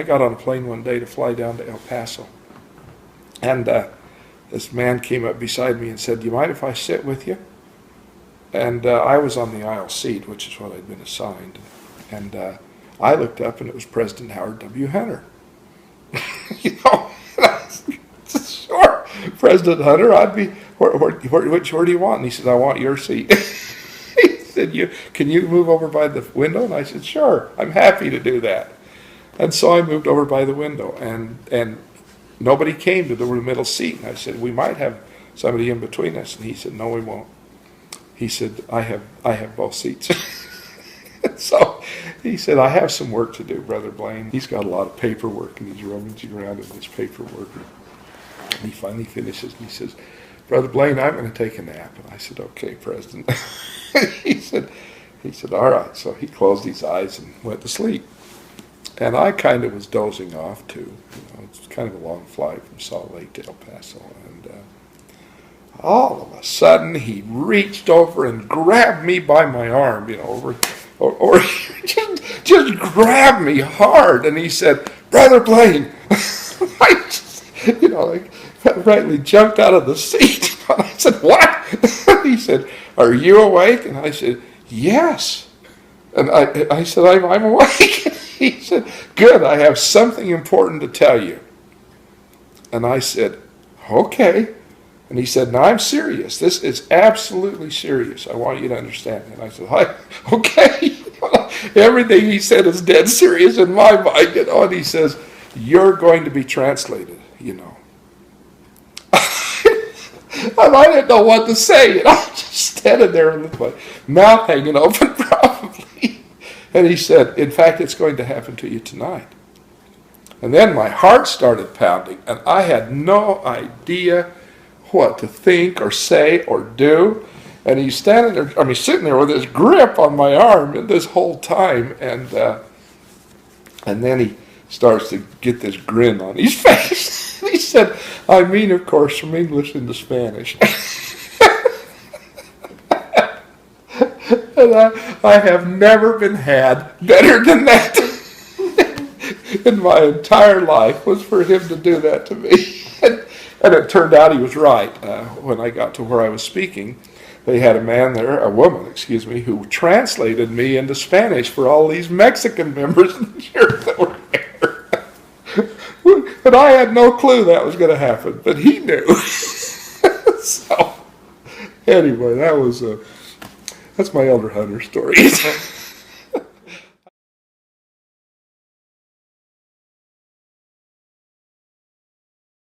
got on a plane one day to fly down to El Paso, and this man came up beside me and said, "Do you mind if I sit with you?" And I was on the aisle seat, which is what I'd been assigned. And I looked up, and it was President Howard W. Hunter. You know, sure, President Hunter, I'd be, where do you want? And he said, "I want your seat." He said, can you move over by the window? And I said, "Sure, I'm happy to do that." And so I moved over by the window, and nobody came to the middle seat. And I said, "We might have somebody in between us." And he said, "No, we won't." He said, I have both seats." So he said, "I have some work to do, Brother Blaine." He's got a lot of paperwork, and he's rummaging around in his paperwork. And he finally finishes, and he says, "Brother Blaine, I'm going to take a nap." And I said, "Okay, President." He said, "All right." So he closed his eyes and went to sleep. And I kind of was dozing off too. It's kind of a long flight from Salt Lake to El Paso. And all of a sudden, he reached over and grabbed me by my arm, or just grabbed me hard. And he said, "Brother Blaine." I just, rightly jumped out of the seat. And I said, "What?" He said, "Are you awake?" And I said, "Yes." And I said, I'm awake." He said, "Good, I have something important to tell you." And I said, "Okay." And he said, "Now I'm serious. This is absolutely serious. I want you to understand." And I said, "Okay." Everything he said is dead serious in my mind. And he says, "You're going to be translated, And I didn't know what to say. And I was just standing there with my mouth hanging open probably. And he said, "In fact, it's going to happen to you tonight." And then my heart started pounding, and I had no idea what to think or say or do. And he's sitting there with his grip on my arm this whole time. And then he starts to get this grin on his face. He said, "I mean, of course, from English into Spanish." And I have never been had better than that in my entire life, was for him to do that to me. And it turned out he was right. When I got to where I was speaking, they had a woman, who translated me into Spanish for all these Mexican members of the church that were there. But I had no clue that was going to happen, but he knew. So, anyway, that's my Elder Hunter story.